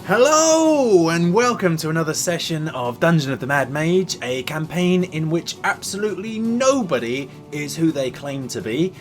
Hello and welcome to another session of Dungeon of the Mad Mage, a campaign in which absolutely nobody is who they claim to be.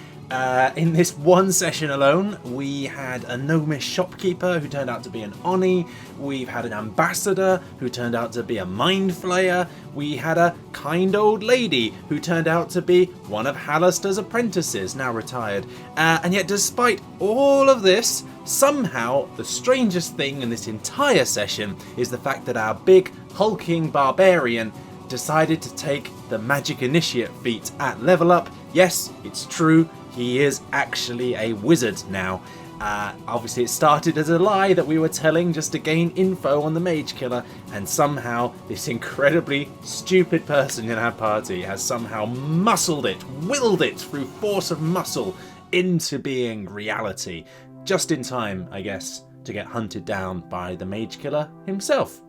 In this one session alone, we had a gnomish shopkeeper who turned out to be an Oni. We've had an ambassador who turned out to be a mind flayer. We had a kind old lady who turned out to be one of Hallister's apprentices, now retired. And yet despite all of this, somehow the strangest thing in this entire session is the fact that our big hulking barbarian decided to take the magic initiate feat at level up. Yes, it's true. He is actually a wizard now. Obviously it started as a lie that we were telling just to gain info on the mage killer, and somehow this incredibly stupid person in our party has somehow willed it through force of muscle into being reality. Just in time, I guess, to get hunted down by the mage killer himself,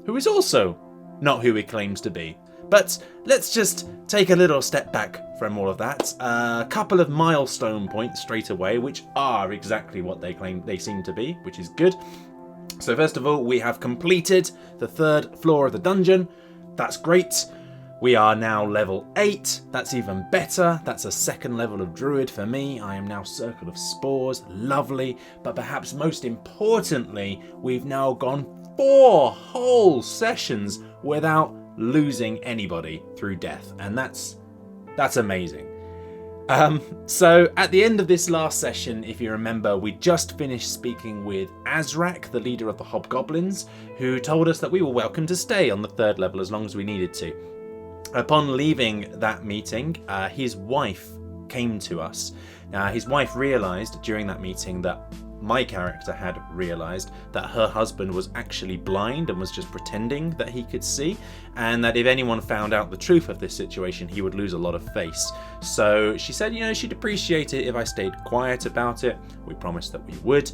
who is also not who he claims to be. But let's just take a little step back from all of that. A couple of milestone points straight away, which are exactly what they claim they seem to be, which is good. So first of all, we have completed the 3rd floor of the dungeon. That's great. We are now level 8. That's even better. That's a 2nd level of druid for me. I am now Circle of Spores. Lovely. But perhaps most importantly, we've now gone 4 whole sessions without losing anybody through death, and that's amazing. So at the end of this last session, if you remember, we just finished speaking with Azrak, the leader of the Hobgoblins, who told us that we were welcome to stay on the 3rd level as long as we needed to. Upon leaving that meeting, his wife came to us. Now, his wife realised during that meeting that my character had realised that her husband was actually blind and was just pretending that he could see, and that if anyone found out the truth of this situation, he would lose a lot of face. So she said, she'd appreciate it if I stayed quiet about it. We promised that we would.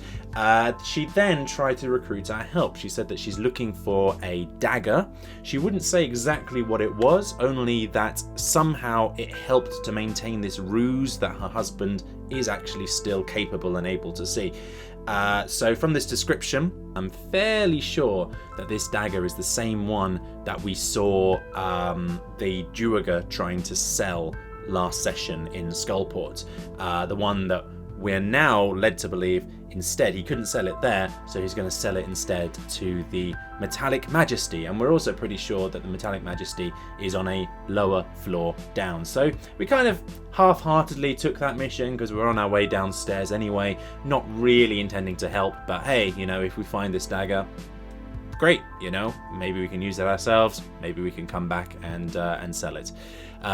She then tried to recruit our help. She said that she's looking for a dagger. She wouldn't say exactly what it was, only that somehow it helped to maintain this ruse that her husband is actually still capable and able to see. So from this description, I'm fairly sure that this dagger is the same one that we saw the Duergar trying to sell last session in Skullport. The one that we're now led to believe instead he couldn't sell it there, so he's going to sell it instead to the Metallic Majesty, and we're also pretty sure that the Metallic Majesty is on a lower floor down. So we kind of half-heartedly took that mission because we're on our way downstairs anyway, not really intending to help, but hey, if we find this dagger, great, maybe we can use it ourselves, maybe we can come back and sell it.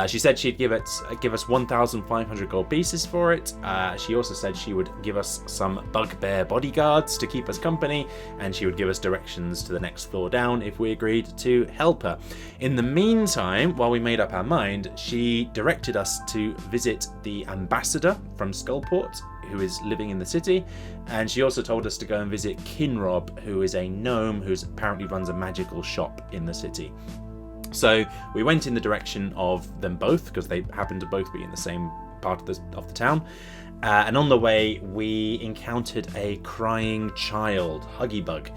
She said she'd give us 1,500 gold pieces for it. She also said she would give us some bugbear bodyguards to keep us company, and she would give us directions to the next floor down if we agreed to help her. In the meantime, while we made up our mind, she directed us to visit the ambassador from Skullport, who is living in the city, and she also told us to go and visit Kinrob, who is a gnome who apparently runs a magical shop in the city. So we went in the direction of them both because they happen to both be in the same part of the town. And on the way, we encountered a crying child, Huggybug,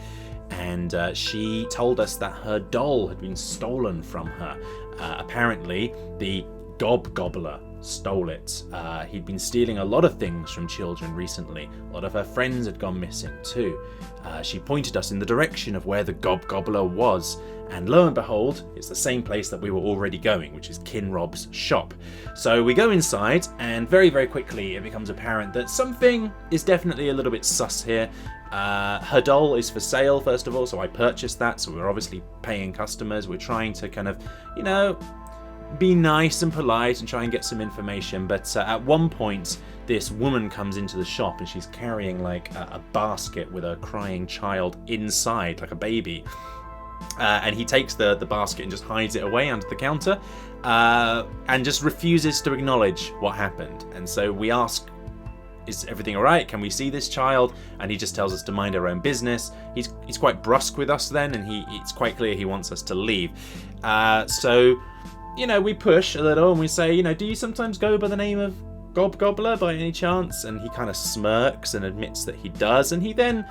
and she told us that her doll had been stolen from her. Apparently, the Gobbler stole it. He'd been stealing a lot of things from children recently. A lot of her friends had gone missing too. She pointed us in the direction of where the Gobbler was, and lo and behold, it's the same place that we were already going, which is Kinrob's shop. So we go inside, and very, very quickly it becomes apparent that something is definitely a little bit sus here. Her doll is for sale, first of all, so I purchased that, so we're obviously paying customers. We're trying to kind of, be nice and polite and try and get some information, but at one point this woman comes into the shop and she's carrying like a basket with a crying child inside, like a baby, and he takes the basket and just hides it away under the counter, and just refuses to acknowledge what happened. And so we ask, is everything all right? Can we see this child? And he just tells us to mind our own business. He's quite brusque with us then, and it's quite clear he wants us to leave. So we push a little and we say, do you sometimes go by the name of Gobbler by any chance? And he kind of smirks and admits that he does. And he then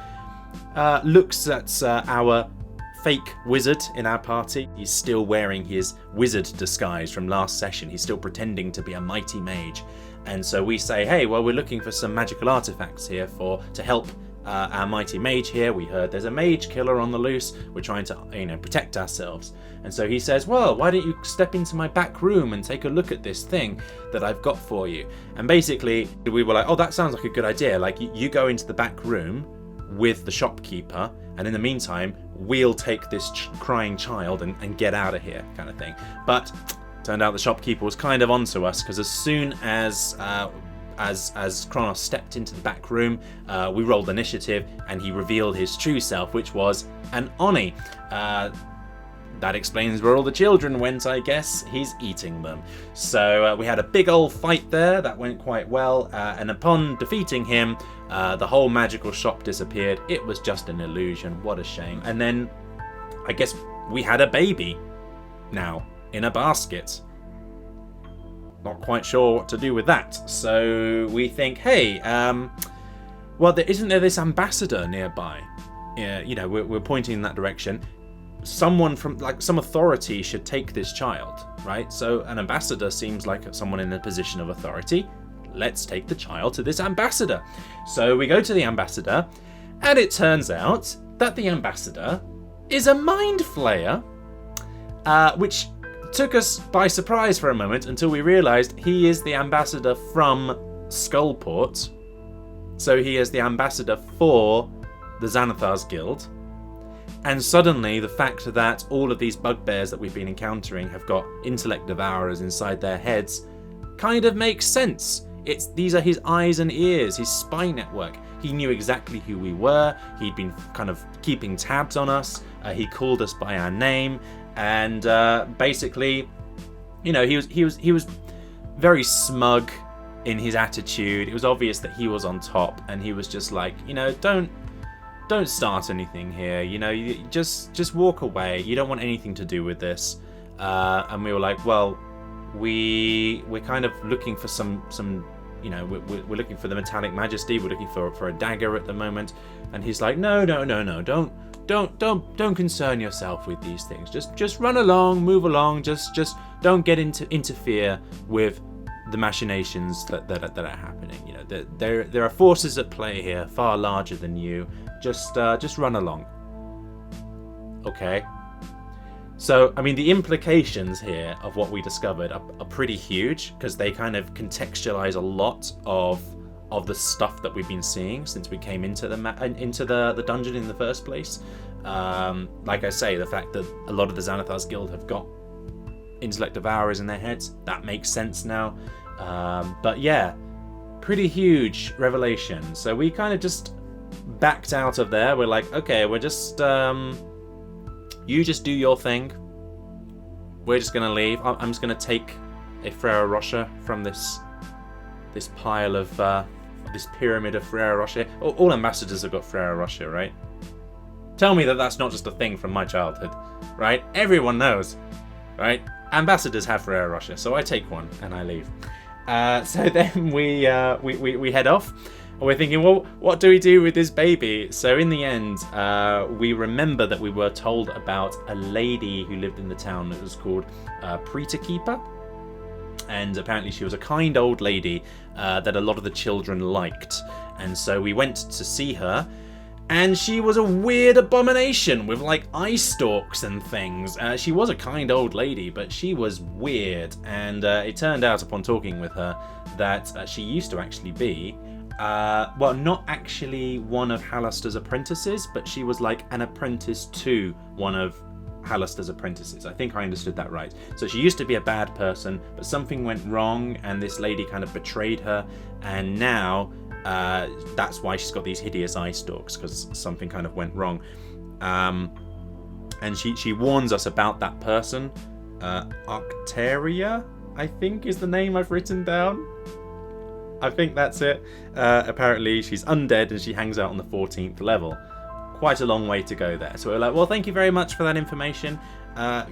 looks at our fake wizard in our party. He's still wearing his wizard disguise from last session. He's still pretending to be a mighty mage. And so we say, hey, well, we're looking for some magical artifacts here to help our mighty mage here. We heard there's a mage killer on the loose. We're trying to, protect ourselves. And so he says, well, why don't you step into my back room and take a look at this thing that I've got for you? And basically, we were like, oh, that sounds like a good idea. Like, you go into the back room with the shopkeeper, and in the meantime, we'll take this crying child and get out of here, kind of thing. But turned out the shopkeeper was kind of onto us, because as soon as Kronos stepped into the back room, we rolled initiative, and he revealed his true self, which was an Oni. That explains where all the children went, I guess. He's eating them. So we had a big old fight there. That went quite well. And upon defeating him, the whole magical shop disappeared. It was just an illusion. What a shame. And then I guess we had a baby now in a basket. Not quite sure what to do with that. So we think, hey, well, isn't there this ambassador nearby? Yeah, we're pointing in that direction. Someone from, some authority should take this child, right? So an ambassador seems like someone in a position of authority. Let's take the child to this ambassador. So we go to the ambassador, and it turns out that the ambassador is a mind flayer, which took us by surprise for a moment until we realized he is the ambassador from Skullport. So he is the ambassador for the Xanathar's Guild. And suddenly, the fact that all of these bugbears that we've been encountering have got intellect devourers inside their heads kind of makes sense. These are his eyes and ears, his spy network. He knew exactly who we were. He'd been kind of keeping tabs on us. He called us by our name, and basically, he was very smug in his attitude. It was obvious that he was on top, and he was just like, don't start anything here. You just walk away. You don't want anything to do with this. And we were like, well, we're kind of looking for some we're looking for the metallic majesty. We're looking for a dagger at the moment. And he's like, no, don't concern yourself with these things. Just run along, move along. Just don't interfere with the machinations that are happening. There are forces at play here far larger than you. Just run along. Okay. So, the implications here of what we discovered are pretty huge, because they kind of contextualize a lot of the stuff that we've been seeing since we came into the dungeon in the first place. Like I say, the fact that a lot of the Xanathar's Guild have got intellect devourers in their heads, that makes sense now. But yeah, pretty huge revelation. So we kind of just backed out of there. We're like, okay, we're just you just do your thing. We're just gonna leave. I'm just gonna take a Ferrero Rocher from this pile of this pyramid of Ferrero Rocher. All ambassadors have got Ferrero Rocher, right? Tell me that that's not just a thing from my childhood, right? Everyone knows, right? Ambassadors have Ferrero Rocher, so I take one and I leave. So then we head off. We're thinking, well, what do we do with this baby? So in the end, we remember that we were told about a lady who lived in the town that was called Preta Keeper. And apparently she was a kind old lady that a lot of the children liked. And so we went to see her. And she was a weird abomination with eye stalks and things. She was a kind old lady, but she was weird. And it turned out upon talking with her that she used to actually be not actually one of Halaster's apprentices, but she was an apprentice to one of Halaster's apprentices. I think I understood that right. So she used to be a bad person, but something went wrong, and this lady kind of betrayed her, and now that's why she's got these hideous eye stalks, because something kind of went wrong. And she warns us about that person. Arcteria, I think, is the name I've written down. I think that's it. Apparently she's undead and she hangs out on the 14th level. Quite a long way to go there. So we're like, well, thank you very much for that information.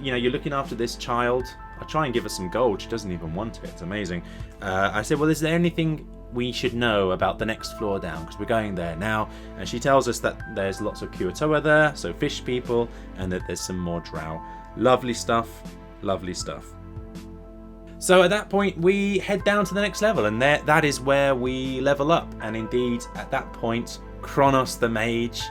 You're looking after this child. I try and give her some gold. She doesn't even want it. It's amazing. I said, well, is there anything we should know about the next floor down, because we're going there now. And she tells us that there's lots of Kuo-toa there, so fish people, and that there's some more drow. Lovely stuff, lovely stuff. So at that point, we head down to the next level, and that is where we level up. And indeed, at that point, Kronos the Mage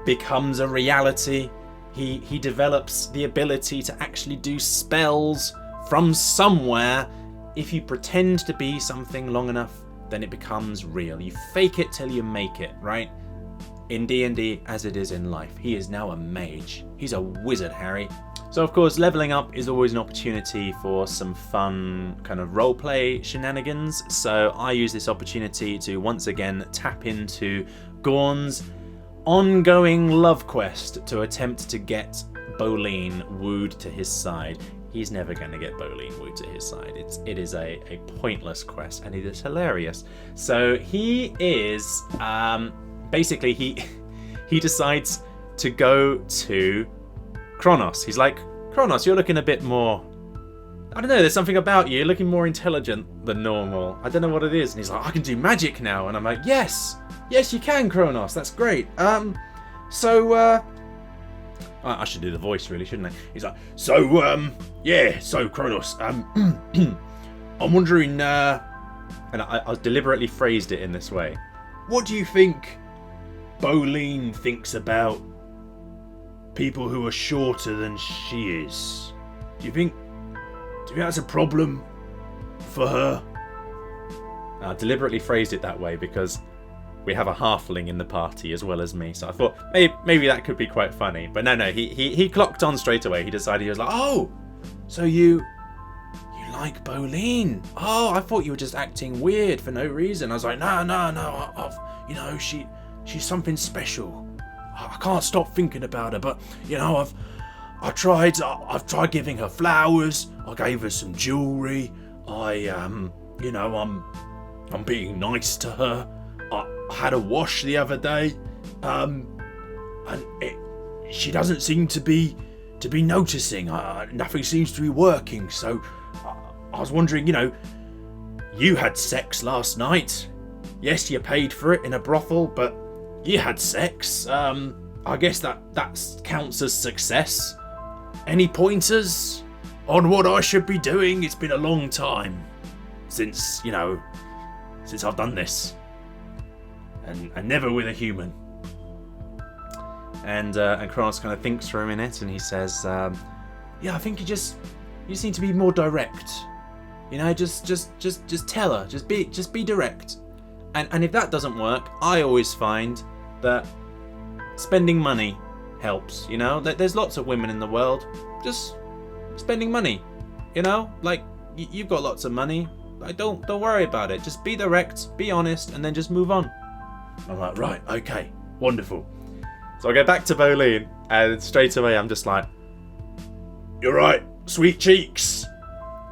becomes a reality. He develops the ability to actually do spells from somewhere. If you pretend to be something long enough, then it becomes real. You fake it till you make it, right? In D&D, as it is in life. He is now a mage. He's a wizard, Harry. So of course, leveling up is always an opportunity for some fun kind of roleplay shenanigans. So I use this opportunity to once again tap into Gorn's ongoing love quest to attempt to get Bolene wooed to his side. He's never going to get Bolene wooed to his side. It is a pointless quest, and it is hilarious. So he is basically he decides to go to Kronos. He's like, Kronos, you're looking a bit more, I don't know, there's something about you. You're looking more intelligent than normal. I don't know what it is. And he's like, I can do magic now. And I'm like, yes, you can, Kronos. That's great. I should do the voice, really, shouldn't I? He's like, so Kronos, I'm wondering, and I deliberately phrased it in this way. What do you think Bolene thinks about people who are shorter than she is? Do you think that's a problem for her? I deliberately phrased it that way because we have a halfling in the party as well as me, so I thought maybe that could be quite funny. But no, he clocked on straight away. He decided, he was like, oh, so you like Bolene? Oh, I thought you were just acting weird for no reason. I was like, no, she's something special. I can't stop thinking about her, but I've tried giving her flowers. I gave her some jewelry. I'm being nice to her. I had a wash the other day, and she doesn't seem to be noticing. Nothing seems to be working. So I was wondering, you had sex last night. Yes, you paid for it in a brothel, but you had sex. I guess that counts as success. Any pointers on what I should be doing? It's been a long time since I've done this. And never with a human. And Kronos kind of thinks for a minute, and he says, I think you just need to be more direct. Just tell her. Just be direct. And if that doesn't work, I always find that spending money helps. There's lots of women in the world. Just spending money. Like you've got lots of money. Don't worry about it. Just be direct, be honest, and then just move on. I'm like, right, okay, wonderful. So I go back to Bolene, and straight away I'm just like, you're right, sweet cheeks.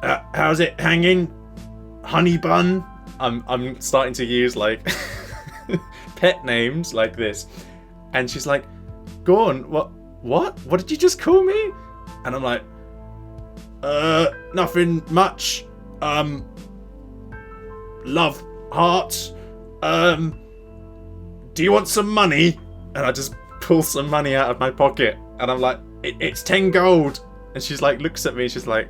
How's it hanging? Honey bun? I'm starting to use like pet names like this. And she's like, Gorn, what did you just call me? And I'm like, nothing much. Love heart. Do you want some money? And I just pull some money out of my pocket, and I'm like, it's 10 gold. And she's like, looks at me, she's like,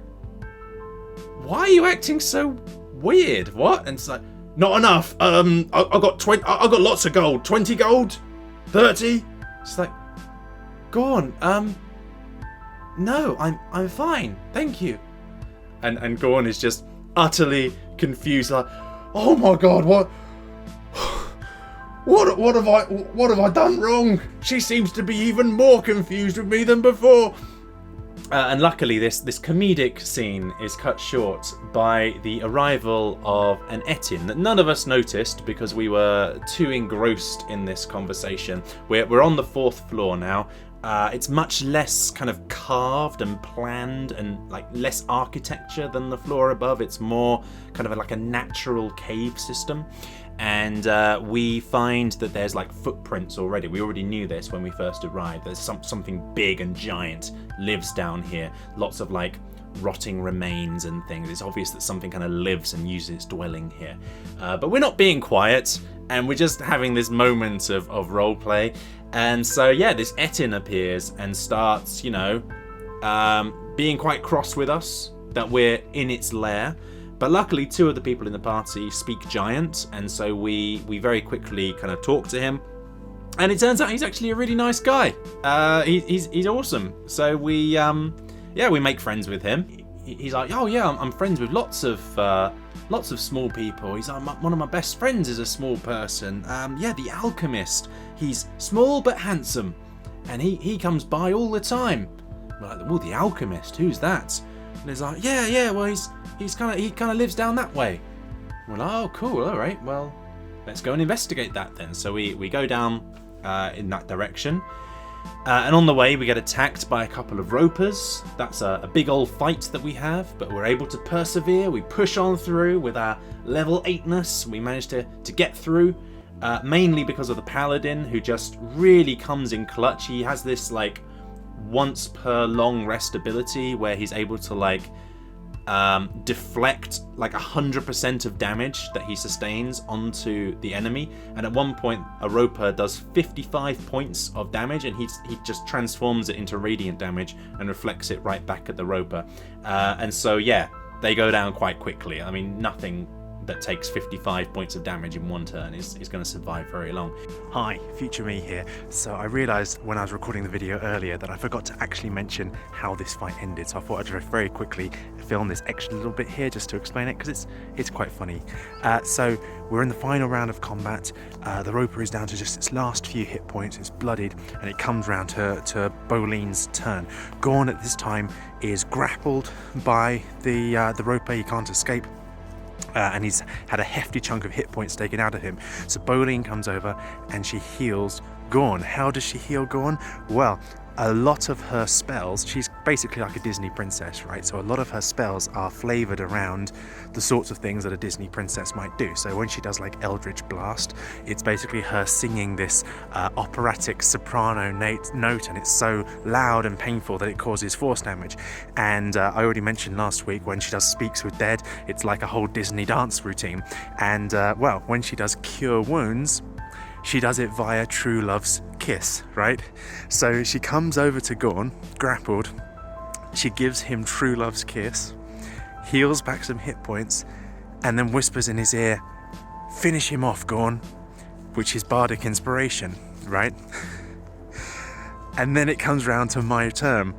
why are you acting so weird? What? And it's like, not enough. I got lots of gold. 20 gold? 30? It's like, Gorn, no, I'm fine, thank you. And Gorn is just utterly confused, like, oh my god, what have I done wrong? She seems to be even more confused with me than before. And luckily this comedic scene is cut short by the arrival of an Etin that none of us noticed because we were too engrossed in this conversation. We're on the 4th floor now. It's much less kind of carved and planned and like less architecture than the floor above. It's more kind of like a natural cave system. And we find that there's like footprints already. We already knew this when we first arrived. There's something big and giant lives down here. Lots of like rotting remains and things. It's obvious that something kind of lives and uses its dwelling here. But we're not being quiet, and we're just having this moment of roleplay. And so, yeah, this Etin appears and starts, being quite cross with us that we're in its lair. But luckily, two of the people in the party speak Giant, and so we very quickly kind of talk to him. And it turns out he's actually a really nice guy. He's awesome. So we make friends with him. He's like, oh yeah, I'm friends with lots of small people. He's like, one of my best friends is a small person. The alchemist. He's small but handsome, and he comes by all the time. We're like, well, the alchemist, who's that? And he's like, yeah, well, he kind of lives down that way. We're like, oh, cool, all right, well, let's go and investigate that then. So we go down in that direction. And on the way, we get attacked by a couple of ropers. That's a big old fight that we have, but we're able to persevere. We push on through with our level 8ness. We manage to get through, mainly because of the paladin, who just really comes in clutch. He has this like once per long rest ability where he's able to deflect 100% of damage that he sustains onto the enemy. And at one point, a roper does 55 points of damage, and he just transforms it into radiant damage and reflects it right back at the roper. And so, yeah, they go down quite quickly. I mean, nothing that takes 55 points of damage in one turn is going to survive very long. Hi, future me here. So I realised when I was recording the video earlier that I forgot to actually mention how this fight ended, so I thought I'd just very quickly film this extra little bit here just to explain it, because it's quite funny. So we're in the final round of combat. The roper is down to just its last few hit points. It's bloodied, and it comes round to Boleyn's turn. Gorn at this time is grappled by the roper. He can't escape. And he's had a hefty chunk of hit points taken out of him. So Boleyn comes over and she heals Gorn. How does she heal Gorn? Well, a lot of her spells, she's basically like a Disney princess, right? So a lot of her spells are flavoured around the sorts of things that a Disney princess might do. So when she does like Eldritch Blast, it's basically her singing this operatic soprano note, and it's so loud and painful that it causes force damage. And I already mentioned last week when she does Speaks with Dead, it's like a whole Disney dance routine. And when she does Cure Wounds, she does it via True Love's kiss, right? So she comes over to Gorn, grappled, she gives him True Love's kiss, heals back some hit points, and then whispers in his ear, "Finish him off, Gorn," which is bardic inspiration, right? And then it comes round to my turn.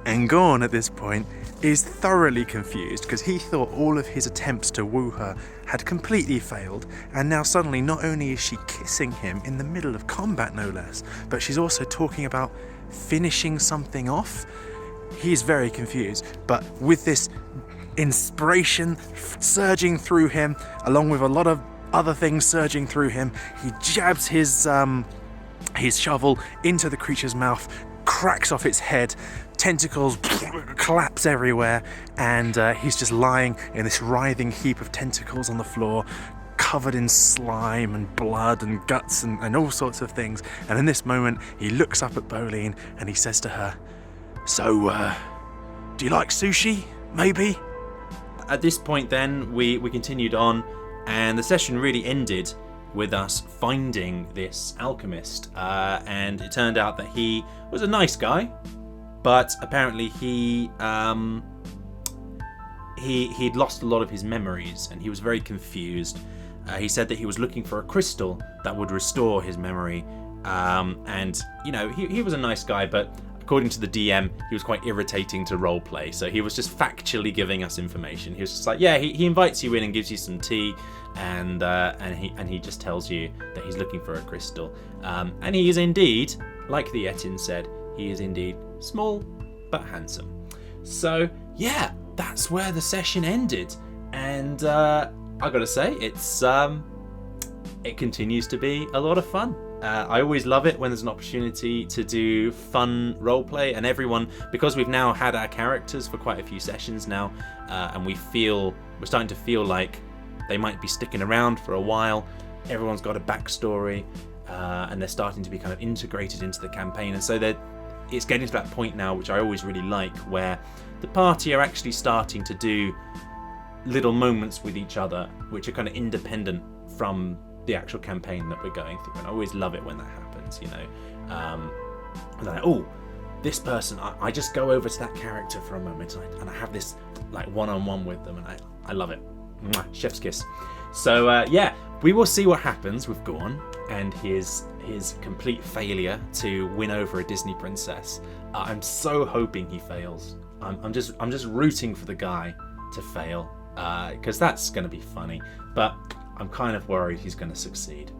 And Gorn at this point is thoroughly confused, because he thought all of his attempts to woo her had completely failed, and now suddenly not only is she kissing him in the middle of combat, no less, but she's also talking about finishing something off. He's very confused, but with this inspiration surging through him, along with a lot of other things surging through him, he jabs his shovel into the creature's mouth, cracks off its head, tentacles collapse everywhere, and he's just lying in this writhing heap of tentacles on the floor, covered in slime and blood and guts and all sorts of things. And in this moment, he looks up at Boleyn and he says to her, "So, do you like sushi, maybe?" At this point then, we continued on, and the session really ended with us finding this alchemist. And it turned out that he was a nice guy, but apparently he'd lost a lot of his memories, and he was very confused. He said that he was looking for a crystal that would restore his memory. And, he was a nice guy, but according to the DM, he was quite irritating to roleplay. So he was just factually giving us information. He was just like, yeah, he invites you in and gives you some tea, and he just tells you that he's looking for a crystal. And he is indeed, like the Etin said, he is indeed small but handsome. So yeah, that's where the session ended, and I gotta say, it continues to be a lot of fun. I always love it when there's an opportunity to do fun roleplay, and everyone, because we've now had our characters for quite a few sessions now, and we're starting to feel like they might be sticking around for a while. Everyone's got a backstory, and they're starting to be kind of integrated into the campaign, and so it's getting to that point now, which I always really like, where the party are actually starting to do little moments with each other, which are kind of independent from the actual campaign that we're going through. And I always love it when that happens, you know. Like, oh, this person, I just go over to that character for a moment, and I have this like one-on-one with them, and I love it. Mwah, chef's kiss. So yeah, we will see what happens with Gorn and his complete failure to win over a Disney princess. I'm so hoping he fails. I'm just rooting for the guy to fail, because that's going to be funny. But I'm kind of worried he's going to succeed.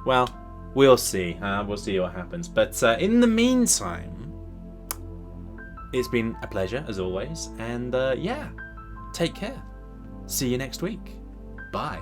Well, we'll see. We'll see what happens. But in the meantime, it's been a pleasure as always. And yeah, take care. See you next week. Bye.